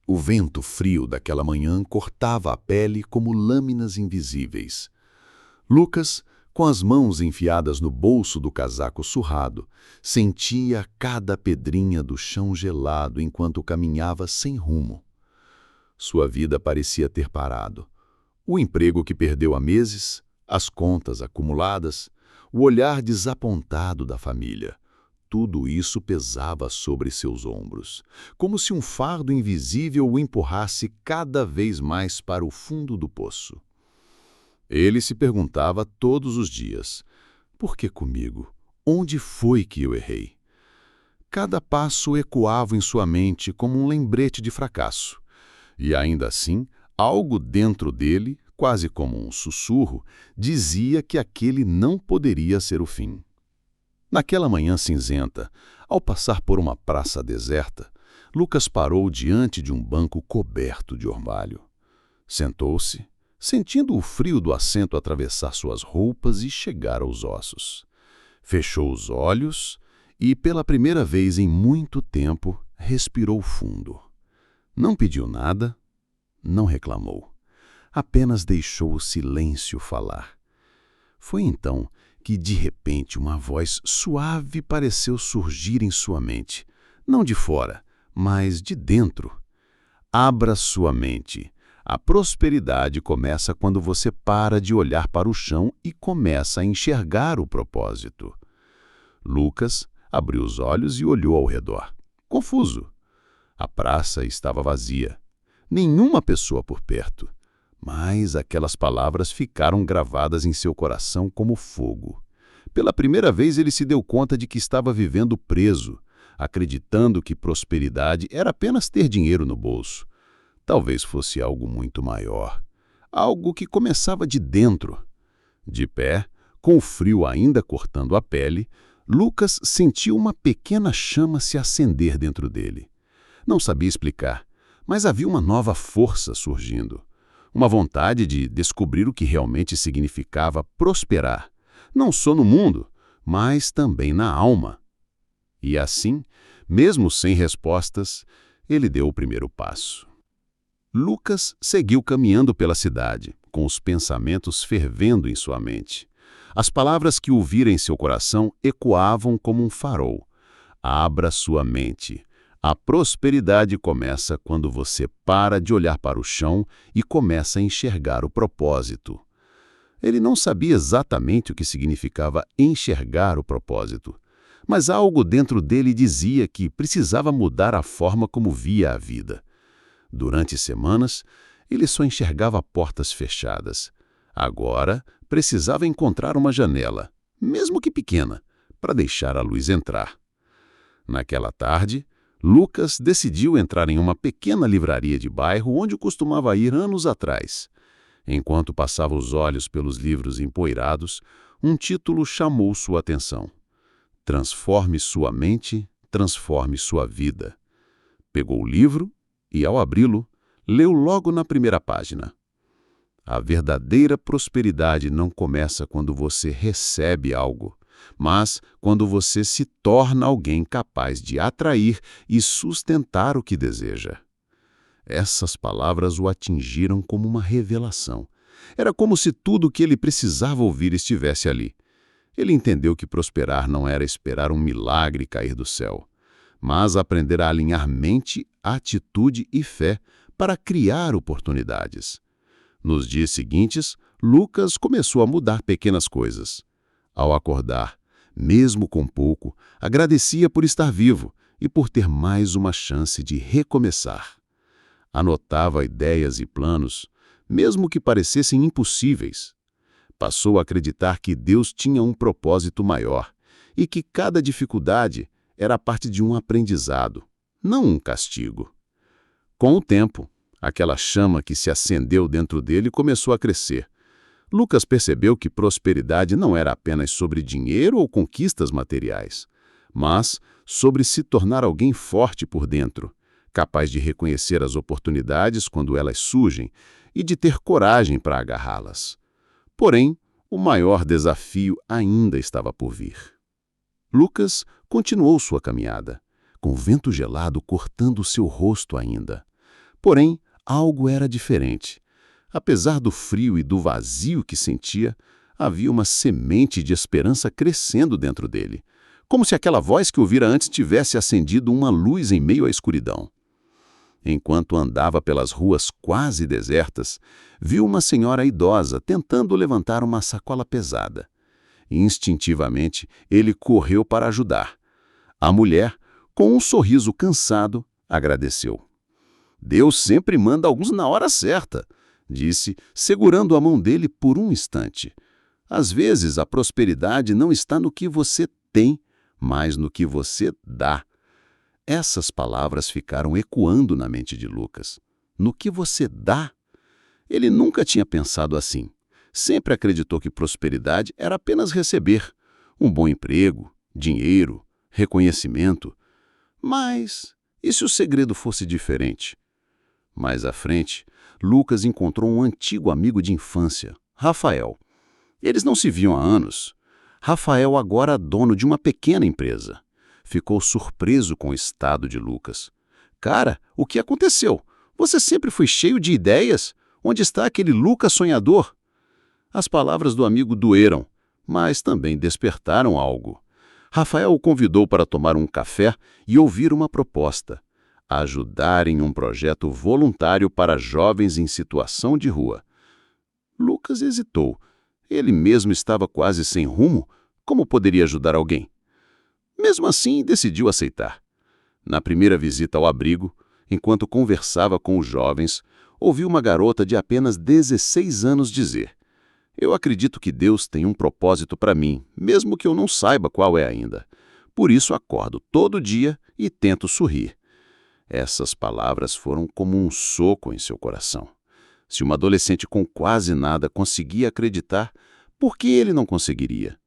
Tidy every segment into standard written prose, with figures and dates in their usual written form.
O vento frio daquela manhã cortava a pele como lâminas invisíveis. Lucas, com as mãos enfiadas no bolso do casaco surrado, sentia cada pedrinha do chão gelado enquanto caminhava sem rumo. Sua vida parecia ter parado. O emprego que perdeu há meses, as contas acumuladas, o olhar desapontado da família. Tudo isso pesava sobre seus ombros, como se um fardo invisível o empurrasse cada vez mais para o fundo do poço. Ele se perguntava todos os dias: por que comigo? Onde foi que eu errei? Cada passo ecoava em sua mente como um lembrete de fracasso. E ainda assim, algo dentro dele, quase como um sussurro, dizia que aquele não poderia ser o fim. Naquela manhã cinzenta, ao passar por uma praça deserta, Lucas parou diante de um banco coberto de orvalho. Sentou-se, sentindo o frio do assento atravessar suas roupas e chegar aos ossos. Fechou os olhos e, pela primeira vez em muito tempo, respirou fundo. Não pediu nada, não reclamou. Apenas deixou o silêncio falar. Foi então que, de repente, uma voz suave pareceu surgir em sua mente, não de fora, mas de dentro. Abra sua mente. A prosperidade começa quando você para de olhar para o chão e começa a enxergar o propósito. Lucas abriu os olhos e olhou ao redor, confuso. A praça estava vazia. Nenhuma pessoa por perto. Mas aquelas palavras ficaram gravadas em seu coração como fogo. Pela primeira vez ele se deu conta de que estava vivendo preso, acreditando que prosperidade era apenas ter dinheiro no bolso. Talvez fosse algo muito maior, algo que começava de dentro. De pé, com o frio ainda cortando a pele, Lucas sentiu uma pequena chama se acender dentro dele. Não sabia explicar, mas havia uma nova força surgindo. Uma vontade de descobrir o que realmente significava prosperar, não só no mundo, mas também na alma. E assim, mesmo sem respostas, ele deu o primeiro passo. Lucas seguiu caminhando pela cidade, com os pensamentos fervendo em sua mente. As palavras que ouvira em seu coração ecoavam como um farol. Abra sua mente. A prosperidade começa quando você para de olhar para o chão e começa a enxergar o propósito. Ele não sabia exatamente o que significava enxergar o propósito, mas algo dentro dele dizia que precisava mudar a forma como via a vida. Durante semanas, ele só enxergava portas fechadas. Agora, precisava encontrar uma janela, mesmo que pequena, para deixar a luz entrar. Naquela tarde, Lucas decidiu entrar em uma pequena livraria de bairro onde costumava ir anos atrás. Enquanto passava os olhos pelos livros empoeirados, um título chamou sua atenção. Transforme sua mente, transforme sua vida. Pegou o livro e, ao abri-lo, leu logo na primeira página. A verdadeira prosperidade não começa quando você recebe algo, mas quando você se torna alguém capaz de atrair e sustentar o que deseja. Essas palavras o atingiram como uma revelação. Era como se tudo o que ele precisava ouvir estivesse ali. Ele entendeu que prosperar não era esperar um milagre cair do céu, mas aprender a alinhar mente, atitude e fé para criar oportunidades. Nos dias seguintes, Lucas começou a mudar pequenas coisas. Ao acordar, mesmo com pouco, agradecia por estar vivo e por ter mais uma chance de recomeçar. Anotava ideias e planos, mesmo que parecessem impossíveis. Passou a acreditar que Deus tinha um propósito maior e que cada dificuldade era parte de um aprendizado, não um castigo. Com o tempo, aquela chama que se acendeu dentro dele começou a crescer. Lucas percebeu que prosperidade não era apenas sobre dinheiro ou conquistas materiais, mas sobre se tornar alguém forte por dentro, capaz de reconhecer as oportunidades quando elas surgem e de ter coragem para agarrá-las. Porém, o maior desafio ainda estava por vir. Lucas continuou sua caminhada, com o vento gelado cortando seu rosto ainda. Porém, algo era diferente. Apesar do frio e do vazio que sentia, havia uma semente de esperança crescendo dentro dele, como se aquela voz que ouvira antes tivesse acendido uma luz em meio à escuridão. Enquanto andava pelas ruas quase desertas, viu uma senhora idosa tentando levantar uma sacola pesada. Instintivamente, ele correu para ajudar. A mulher, com um sorriso cansado, agradeceu. "Deus sempre manda alguns na hora certa", disse, segurando a mão dele por um instante. "Às vezes, a prosperidade não está no que você tem, mas no que você dá." Essas palavras ficaram ecoando na mente de Lucas. No que você dá? Ele nunca tinha pensado assim. Sempre acreditou que prosperidade era apenas receber um bom emprego, dinheiro, reconhecimento. Mas e se o segredo fosse diferente? Mais à frente, Lucas encontrou um antigo amigo de infância, Rafael. Eles não se viam há anos. Rafael agora dono de uma pequena empresa. Ficou surpreso com o estado de Lucas. "Cara, o que aconteceu? Você sempre foi cheio de ideias? Onde está aquele Lucas sonhador?" As palavras do amigo doeram, mas também despertaram algo. Rafael o convidou para tomar um café e ouvir uma proposta: ajudar em um projeto voluntário para jovens em situação de rua. Lucas hesitou. Ele mesmo estava quase sem rumo. Como poderia ajudar alguém? Mesmo assim, decidiu aceitar. Na primeira visita ao abrigo, enquanto conversava com os jovens, ouviu uma garota de apenas 16 anos dizer: "Eu acredito que Deus tem um propósito para mim, mesmo que eu não saiba qual é ainda. Por isso acordo todo dia e tento sorrir." Essas palavras foram como um soco em seu coração. Se uma adolescente com quase nada conseguia acreditar, por que ele não conseguiria?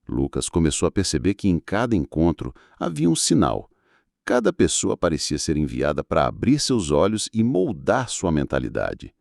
Lucas começou a perceber que em cada encontro havia um sinal. Cada pessoa parecia ser enviada para abrir seus olhos e moldar sua mentalidade.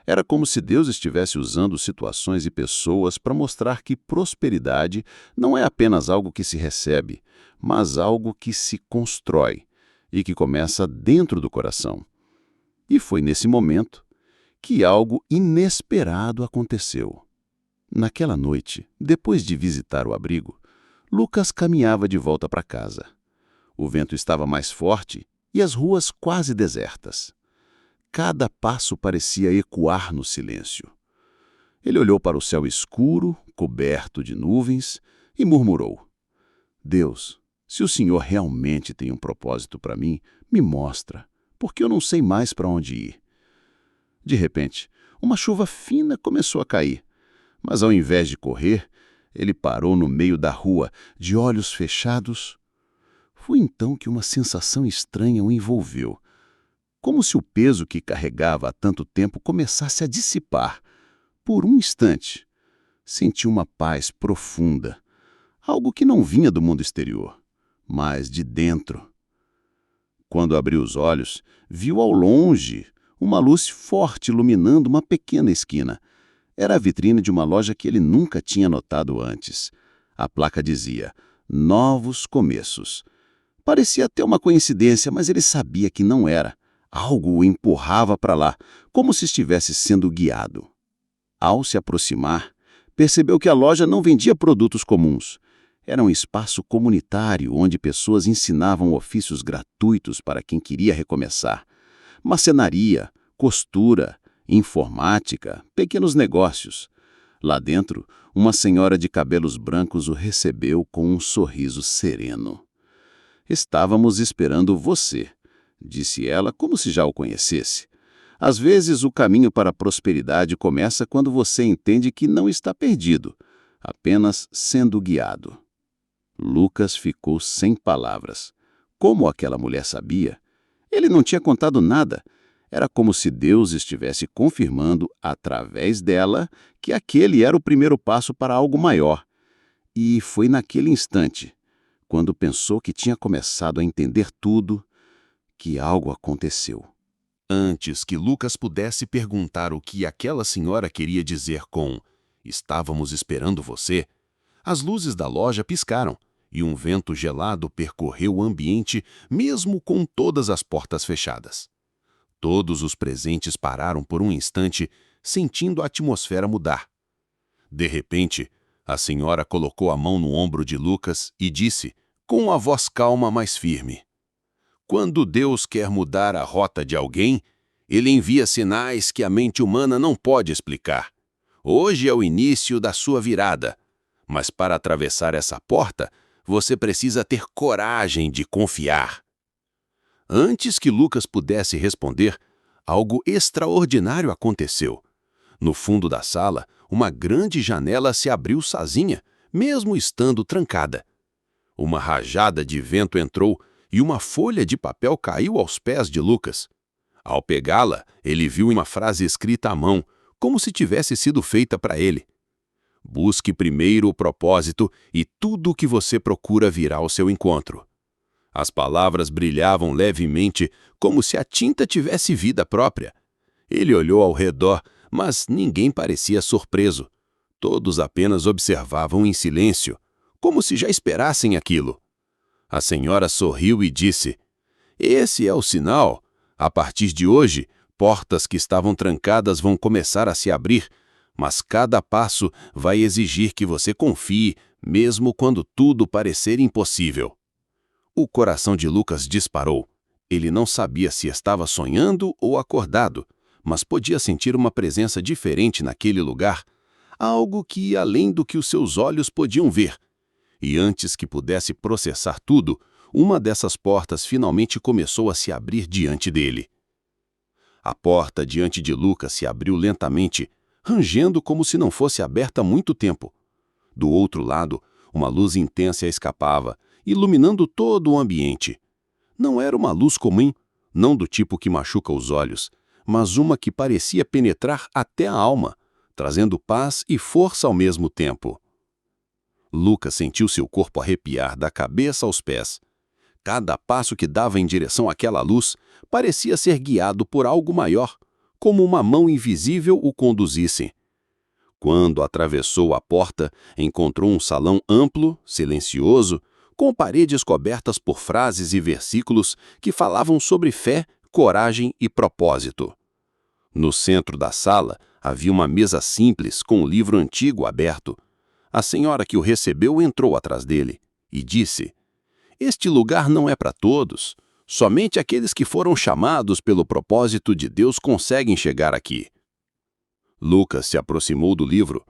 Era como se Deus estivesse usando situações e pessoas para mostrar que prosperidade não é apenas algo que se recebe, mas algo que se constrói e que começa dentro do coração. E foi nesse momento que algo inesperado aconteceu. Naquela noite, depois de visitar o abrigo, Lucas caminhava de volta para casa. O vento estava mais forte e as ruas quase desertas. Cada passo parecia ecoar no silêncio. Ele olhou para o céu escuro, coberto de nuvens, e murmurou: "Deus, se o Senhor realmente tem um propósito para mim, me mostra, porque eu não sei mais para onde ir." De repente, uma chuva fina começou a cair. Mas ao invés de correr, ele parou no meio da rua, de olhos fechados. Foi então que uma sensação estranha o envolveu, como se o peso que carregava há tanto tempo começasse a dissipar. Por um instante, sentiu uma paz profunda, algo que não vinha do mundo exterior, mas de dentro. Quando abriu os olhos, viu ao longe uma luz forte iluminando uma pequena esquina. Era a vitrine de uma loja que ele nunca tinha notado antes. A placa dizia: "Novos começos." Parecia até uma coincidência, mas ele sabia que não era. Algo o empurrava para lá, como se estivesse sendo guiado. Ao se aproximar, percebeu que a loja não vendia produtos comuns. Era um espaço comunitário onde pessoas ensinavam ofícios gratuitos para quem queria recomeçar. Marcenaria, costura, informática, pequenos negócios. Lá dentro, uma senhora de cabelos brancos o recebeu com um sorriso sereno. "Estávamos esperando você", disse ela como se já o conhecesse. "Às vezes o caminho para a prosperidade começa quando você entende que não está perdido, apenas sendo guiado." Lucas ficou sem palavras. Como aquela mulher sabia? Ele não tinha contado nada. Era como se Deus estivesse confirmando, através dela, que aquele era o primeiro passo para algo maior. E foi naquele instante, quando pensou que tinha começado a entender tudo, que algo aconteceu. Antes que Lucas pudesse perguntar o que aquela senhora queria dizer com "estávamos esperando você", as luzes da loja piscaram e um vento gelado percorreu o ambiente, mesmo com todas as portas fechadas. Todos os presentes pararam por um instante, sentindo a atmosfera mudar. De repente, a senhora colocou a mão no ombro de Lucas e disse, com a voz calma, mas firme: "Quando Deus quer mudar a rota de alguém, Ele envia sinais que a mente humana não pode explicar. Hoje é o início da sua virada, mas para atravessar essa porta, você precisa ter coragem de confiar." Antes que Lucas pudesse responder, algo extraordinário aconteceu. No fundo da sala, uma grande janela se abriu sozinha, mesmo estando trancada. Uma rajada de vento entrou e uma folha de papel caiu aos pés de Lucas. Ao pegá-la, ele viu uma frase escrita à mão, como se tivesse sido feita para ele. "Busque primeiro o propósito e tudo o que você procura virá ao seu encontro." As palavras brilhavam levemente, como se a tinta tivesse vida própria. Ele olhou ao redor, mas ninguém parecia surpreso. Todos apenas observavam em silêncio, como se já esperassem aquilo. A senhora sorriu e disse: "Esse é o sinal. A partir de hoje, portas que estavam trancadas vão começar a se abrir, mas cada passo vai exigir que você confie, mesmo quando tudo parecer impossível." O coração de Lucas disparou. Ele não sabia se estava sonhando ou acordado, mas podia sentir uma presença diferente naquele lugar, algo que ia além do que os seus olhos podiam ver. E antes que pudesse processar tudo, uma dessas portas finalmente começou a se abrir diante dele. A porta diante de Lucas se abriu lentamente, rangendo como se não fosse aberta há muito tempo. Do outro lado, uma luz intensa escapava, iluminando todo o ambiente. Não era uma luz comum, não do tipo que machuca os olhos, mas uma que parecia penetrar até a alma, trazendo paz e força ao mesmo tempo. Lucas sentiu seu corpo arrepiar da cabeça aos pés. Cada passo que dava em direção àquela luz parecia ser guiado por algo maior, como uma mão invisível o conduzisse. Quando atravessou a porta, encontrou um salão amplo, silencioso, com paredes cobertas por frases e versículos que falavam sobre fé, coragem e propósito. No centro da sala havia uma mesa simples com um livro antigo aberto. A senhora que o recebeu entrou atrás dele e disse: "Este lugar não é para todos. Somente aqueles que foram chamados pelo propósito de Deus conseguem chegar aqui." Lucas se aproximou do livro.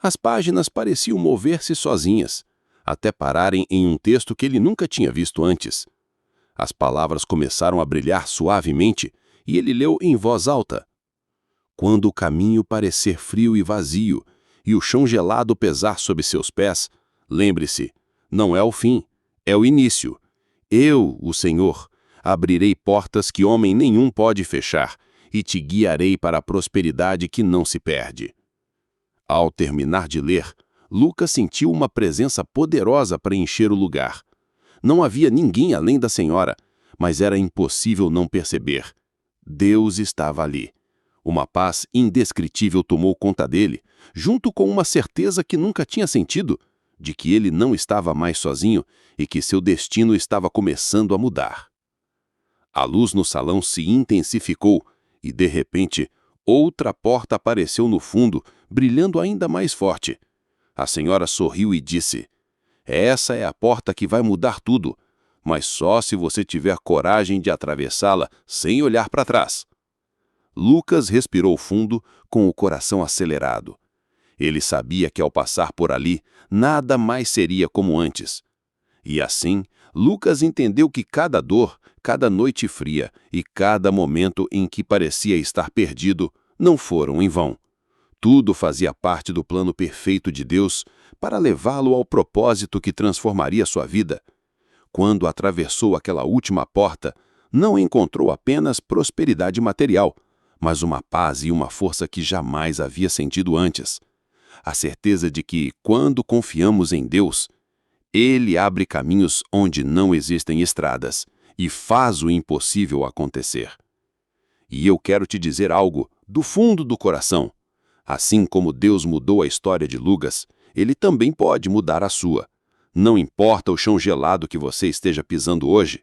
As páginas pareciam mover-se sozinhas, até pararem em um texto que ele nunca tinha visto antes. As palavras começaram a brilhar suavemente e ele leu em voz alta: "Quando o caminho parecer frio e vazio e o chão gelado pesar sob seus pés, lembre-se, não é o fim, é o início. Eu, o Senhor, abrirei portas que homem nenhum pode fechar e te guiarei para a prosperidade que não se perde." Ao terminar de ler, Lucas sentiu uma presença poderosa preencher o lugar. Não havia ninguém além da senhora, mas era impossível não perceber. Deus estava ali. Uma paz indescritível tomou conta dele, junto com uma certeza que nunca tinha sentido, de que ele não estava mais sozinho e que seu destino estava começando a mudar. A luz no salão se intensificou e, de repente, outra porta apareceu no fundo, brilhando ainda mais forte. A senhora sorriu e disse: "Essa é a porta que vai mudar tudo, mas só se você tiver coragem de atravessá-la sem olhar para trás." Lucas respirou fundo, com o coração acelerado. Ele sabia que ao passar por ali, nada mais seria como antes. E assim, Lucas entendeu que cada dor, cada noite fria e cada momento em que parecia estar perdido não foram em vão. Tudo fazia parte do plano perfeito de Deus para levá-lo ao propósito que transformaria sua vida. Quando atravessou aquela última porta, não encontrou apenas prosperidade material, mas uma paz e uma força que jamais havia sentido antes. A certeza de que, quando confiamos em Deus, Ele abre caminhos onde não existem estradas e faz o impossível acontecer. E eu quero te dizer algo do fundo do coração. Assim como Deus mudou a história de Lucas, Ele também pode mudar a sua. Não importa o chão gelado que você esteja pisando hoje,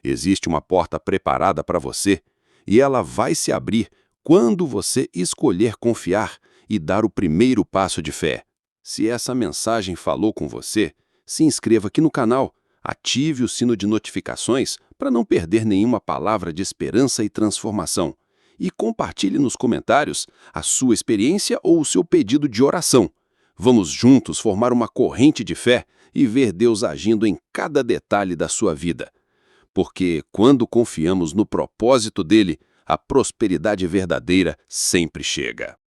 existe uma porta preparada para você, e ela vai se abrir quando você escolher confiar e dar o primeiro passo de fé. Se essa mensagem falou com você, se inscreva aqui no canal, ative o sino de notificações para não perder nenhuma palavra de esperança e transformação. E compartilhe nos comentários a sua experiência ou o seu pedido de oração. Vamos juntos formar uma corrente de fé e ver Deus agindo em cada detalhe da sua vida. Porque quando confiamos no propósito dele, a prosperidade verdadeira sempre chega.